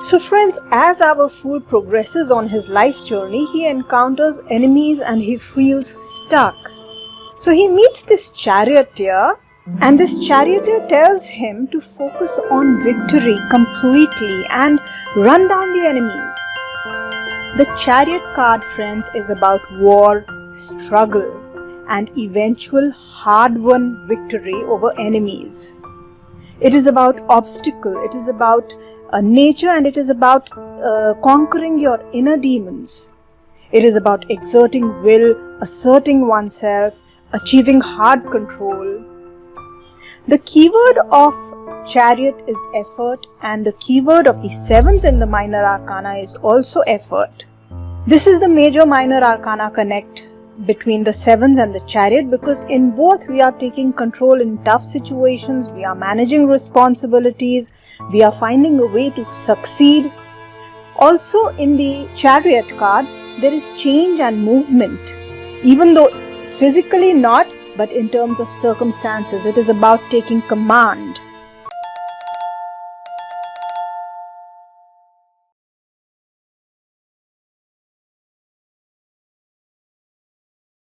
So friends, as our fool progresses on his life journey, he encounters enemies and he feels stuck. So he meets this charioteer, and this charioteer tells him to focus on victory completely and run down the enemies. The Chariot card, friends, is about war, struggle, and eventual hard-won victory over enemies. It is about obstacle, it is about nature, and it is about conquering your inner demons. It is about exerting will, asserting oneself, achieving hard control. The keyword of Chariot is effort, and the keyword of the sevens in the minor arcana is also effort. This is the major minor arcana connect between the sevens and the Chariot, because in both we are taking control in tough situations, we are managing responsibilities, we are finding a way to succeed. Also in the Chariot card, there is change and movement, even though physically not, but in terms of circumstances, it is about taking command.